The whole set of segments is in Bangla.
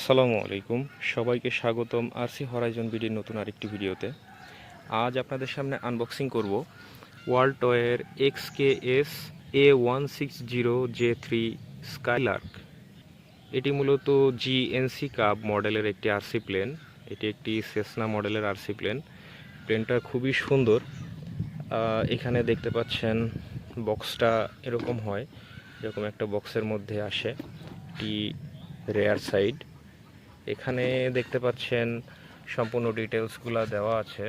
আসসালামু আলাইকুম, সবাইকে স্বাগতম আরসি হরাইজন বিডির নতুন আরেকটি ভিডিওতে। আজ আপনাদের সামনে আনবক্সিং করব ওয়ালটয়ের XKS A160J3 স্কাইলার্ক। এটি মূলত GNC কাপ মডেলের একটি আরসি প্লেন। এটি একটি সেসনা মডেলের আরসি প্লেন। প্লেনটা খুবই সুন্দর। এখানে দেখতে পাচ্ছেন বক্সটা এরকম হয়, এরকম একটা বক্সের মধ্যে আসে এটি রেয়ার সাইড। এখানে দেখতে পাচ্ছেন সম্পূর্ণ ডিটেলসগুলো দেওয়া আছে।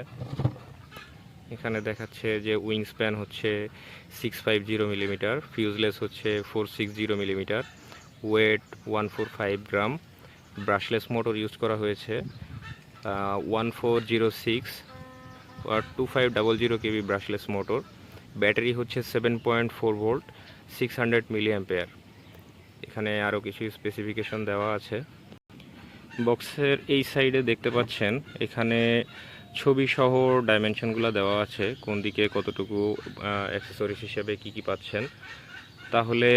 এখানে দেখাচ্ছে যে উইং স্প্যান হচ্ছে 650 মিলিমিটার, ফিউজলেস হচ্ছে 460 মিলিমিটার, ওয়েট 145 গ্রাম, ব্রাশলেস মোটর ইউজ করা হয়েছে 1406 আর 2500 কেবি ব্রাশলেস মোটর। ব্যাটারি হচ্ছে 7.4 ভোল্ট, 600 মিলি অ্যাম্পিয়ার। এখানে আরও কিছু স্পেসিফিকেশন দেওয়া আছে। বক্সের এই সাইডে দেখতে পাচ্ছেন এখানে ছবি সহ ডাইমেনশনগুলো দেওয়া আছে, কোন দিকে কতটুকু অ্যাক্সেসরিজ হিসেবে কি কি পাচ্ছেন। তাহলে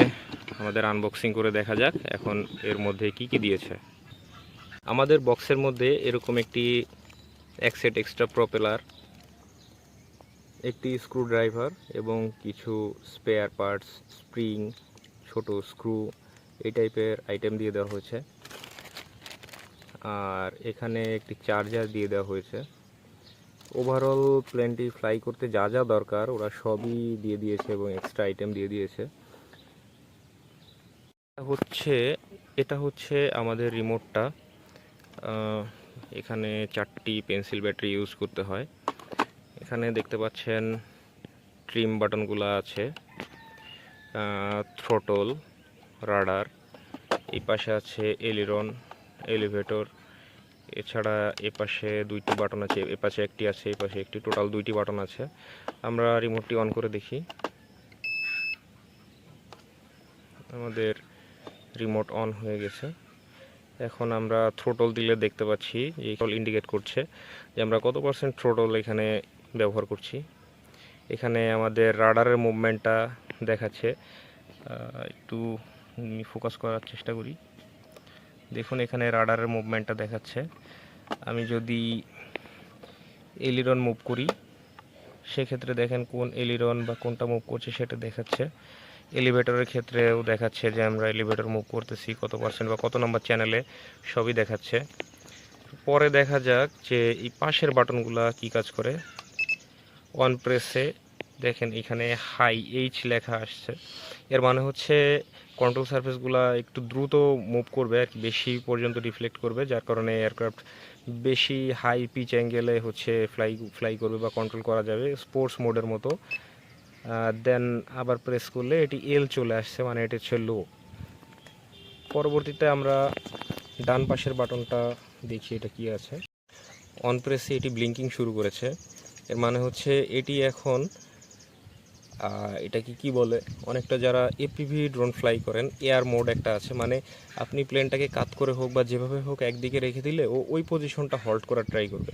আমাদের আনবক্সিং করে দেখা যাক এখন এর মধ্যে কি কি দিয়েছে। আমাদের বক্সের মধ্যে এরকম একটি এক সেট এক্সট্রা প্রপেলার, একটি স্ক্রুড্রাইভার এবং কিছু স্পেয়ার পার্টস, স্প্রিং, ছোট স্ক্রু, এই টাইপের আইটেম দিয়ে দেওয়া হয়েছে। আর এখানে একটি চার্জার দিয়ে দেওয়া হয়েছে। ওভারঅল প্লেনটি ফ্লাই করতে যা যা দরকার ওরা সবই দিয়ে দিয়েছে এবং এক্সট্রা আইটেম দিয়ে দিয়েছে। এটা হচ্ছে আমাদের রিমোটটা। এখানে 4টি পেন্সিল ব্যাটারি ইউজ করতে হয়। এখানে দেখতে পাচ্ছেন ট্রিম বাটনগুলো আছে, থ্রোটল, রাডার, এই পাশে আছে এলিরন, এলিভেটর। এছাড়া এপাশে 2টি বাটন আছে, এপাশে একটি আছে, এপাশে একটি, টোটাল 2টি বাটন আছে। আমরা রিমোটটি অন করে দেখি। আমাদের রিমোট অন হয়ে গেছে। এখন আমরা থ্রোটল দিলে দেখতে পাচ্ছি এই কল ইন্ডিকেট করছে যে আমরা কত পার্সেন্ট থ্রোটল এখানে ব্যবহার করছি। এখানে আমাদের রাডারের মুভমেন্টটা দেখাচ্ছে, একটু ফোকাস করার চেষ্টা করি। দেখুন এখানে রাডারের মুভমেন্টটা দেখাচ্ছে। আমি যদি এলিরন মুভ করি সেক্ষেত্রে দেখেন কোন এলিরন বা কোনটা মুভ করছে সেটা দেখাচ্ছে। এলিভেটরের ক্ষেত্রেও দেখাচ্ছে যে আমরা এলিভেটর মুভ করতেছি কত পার্সেন্ট বা কত নম্বর চ্যানেলে, সবই দেখাচ্ছে। পরে দেখা যাক যে এই পাশের বাটনগুলো কি কাজ করে। অন প্রেসে দেখেন এখানে হাই এইচ লেখা আসছে, এর মানে হচ্ছে কন্ট্রোল সারফেসগুলো একটু দ্রুত মুভ করবে আর বেশি পর্যন্ত রিফ্লেক্ট করবে, যার কারণে এয়ারক্রাফট বেশি হাই পিচ অ্যাঙ্গেলে হচ্ছে ফ্লাই করবে বা কন্ট্রোল করা যাবে স্পোর্টস মোডের মতো। দেন আবার প্রেস করলে এটি এল চলে আসছে, মানে এটি হচ্ছে লো। পরবর্তীতে আমরা ডান পাশের বাটনটা দেখি এটা কি আছে। অন প্রেসে এটি ব্লিঙ্কিং শুরু করেছে, এর মানে হচ্ছে এটি এখন এটাকে কি বলে, অনেকটা যারা এপিভি ড্রোন ফ্লাই করেন এয়ার মোড একটা আছে, মানে আপনি প্লেনটাকে কাত করে হোক বা যেভাবে হোক একদিকে রেখে দিলে ও ওই পজিশনটা হল্ট করার ট্রাই করবে।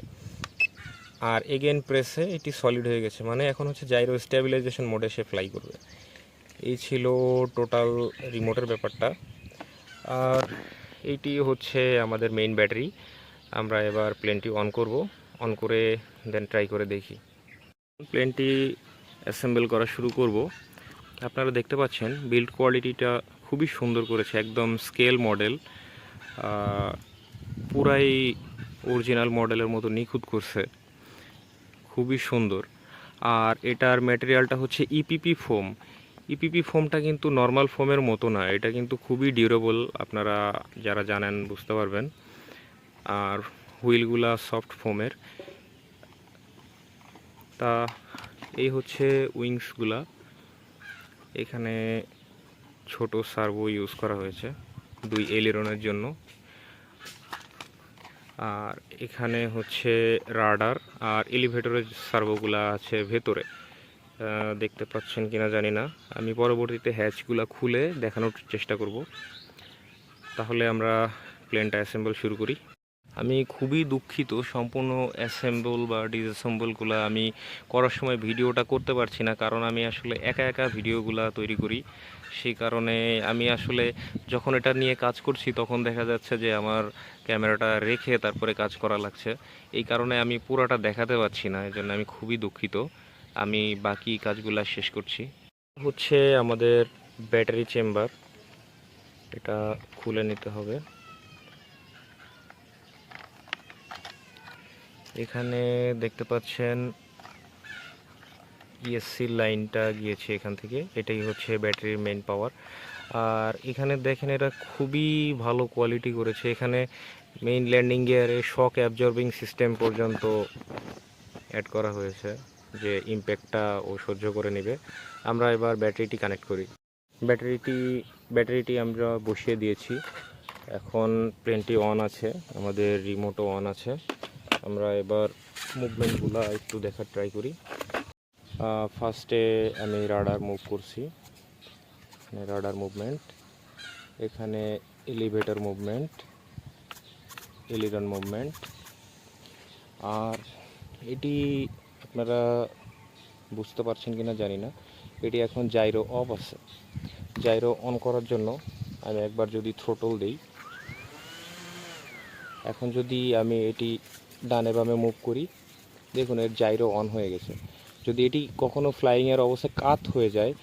আর এগেন প্রেসে এটি সলিড হয়ে গেছে, মানে এখন হচ্ছে জাইরো স্টেবিলাইজেশন মোডে সে ফ্লাই করবে। এই ছিল টোটাল রিমোটের ব্যাপারটা। আর এইটি হচ্ছে আমাদের মেইন ব্যাটারি। আমরা এবার প্লেনটি অন করব, অন করে দেন ট্রাই করে দেখি। প্লেনটি অ্যাসেম্বল করা শুরু করব। আপনারা দেখতে পাচ্ছেন বিল্ড কোয়ালিটিটা খুবই সুন্দর করেছে, একদম স্কেল মডেল, পুরাই অরিজিনাল মডেলের মতো নিখুঁত করছে, খুবই সুন্দর। আর এটার ম্যাটেরিয়ালটা হচ্ছে ইপিপি ফোম। ইপিপি ফোমটা কিন্তু নর্মাল ফোমের মতো না, এটা কিন্তু খুবই ডিউরেবল, আপনারা যারা জানেন বুঝতে পারবেন। আর হুইলগুলা সফট ফোমের। তা এই হচ্ছে উইংসগুলা। এখানে ছোট সার্ভো ইউজ করা হয়েছে 2 এলিরনের জন্য। আর এখানে হচ্ছে রাডার আর এলিভেটরের সার্ভোগুলা আছে ভেতরে, দেখতে পাচ্ছেন কিনা জানি না। আমি পরবর্তীতে হ্যাচগুলা খুলে দেখানোর চেষ্টা করব। তাহলে আমরা প্লেনটা অ্যাসেম্বল শুরু করি। আমি খুবই দুঃখিত, সম্পূর্ণ অ্যাসেম্বল বা ডিসঅ্যাসেম্বলগুলো আমি করার সময় ভিডিওটা করতে পারছি না, কারণ আমি আসলে একা একা ভিডিওগুলো তৈরি করি। সেই কারণে আমি আসলে যখন এটা নিয়ে কাজ করছি তখন দেখা যাচ্ছে যে আমার ক্যামেরাটা রেখে তারপরে কাজ করা লাগছে। এই কারণে আমি পুরোটা দেখাতে পারছি না, এই জন্য আমি খুবই দুঃখিত। আমি বাকি কাজগুলো শেষ করছি। হচ্ছে আমাদের ব্যাটারি চেম্বার, এটা খুলে নিতে হবে। এখানে দেখতে পাচ্ছেন ইএসসি লাইনটা গিয়েছে এখান থেকে, এটাই হচ্ছে ব্যাটারির মেইন পাওয়ার। আর এখানে দেখেন এটা খুবই ভালো কোয়ালিটি করেছে। এখানে মেইন ল্যান্ডিং গিয়ারে শক অ্যাবজর্বিং সিস্টেম পর্যন্ত অ্যাড করা হয়েছে, যে ইম্প্যাক্টটা ও সহ্য করে নেবে। আমরা এবার ব্যাটারিটি কানেক্ট করি। ব্যাটারিটি আমরা বসিয়ে দিয়েছি। এখন প্লেনটি অন আছে, আমাদের রিমোটও অন আছে। আমরা এবার মুভমেন্টগুলো একটু দেখার ট্রাই করি। ফার্স্টে আমি রাডার মুভ করছি, রাডার মুভমেন্ট, এখানে এলিভেটর মুভমেন্ট, এলিরন মুভমেন্ট। আর এটি আপনারা বুঝতে পারছেন কিনা জানি না, এটি এখন জাইরো অফ আছে। জাইরো অন করার জন্য আমি একবার যদি থ্রোটল দিই, এখন যদি আমি এটি ডানে বামে মুভ করি, দেখুন এর জাইরো অন হয়ে গেছে। যদি এটি কখনো ফ্লাইংয়ের অবস্থায় কাত হয়ে যায়,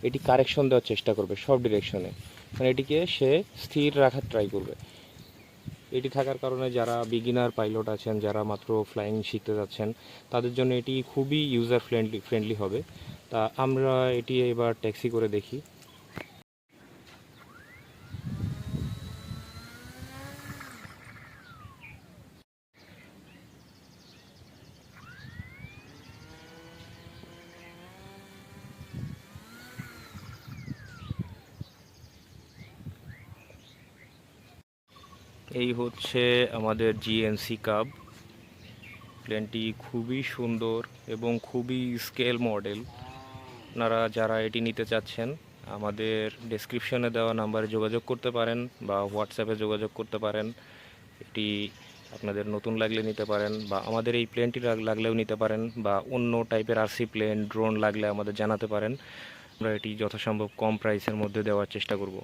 এটি কারেকশন দেওয়ার চেষ্টা করবে সব ডিরেকশনে, মানে এটিকে সে স্থির রাখার ট্রাই করবে। এটি থাকার কারণে যারা বিগিনার পাইলট আছেন, যারা মাত্র ফ্লাইং শিখতে যাচ্ছেন, তাদের জন্য এটি খুবই ইউজার ফ্রেন্ডলি হবে। তা আমরা এটি এবার ট্যাক্সি করে দেখি। এই হচ্ছে আমাদের জিএনসি কাব। প্লেনটি খুবই সুন্দর এবং খুবই স্কেল মডেল। আপনারা যারা এটি নিতে চাচ্ছেন, আমাদের ডেসক্রিপশনে দেওয়া নাম্বারে যোগাযোগ করতে পারেন বা হোয়াটসঅ্যাপে যোগাযোগ করতে পারেন। এটি আপনাদের নতুন লাগলে নিতে পারেন, বা আমাদের এই প্লেনটি লাগলেও নিতে পারেন, বা অন্য টাইপের আরসি প্লেন, ড্রোন লাগলে আমাদের জানাতে পারেন। আমরা এটি যথাসম্ভব কম প্রাইসের মধ্যে দেওয়ার চেষ্টা করব।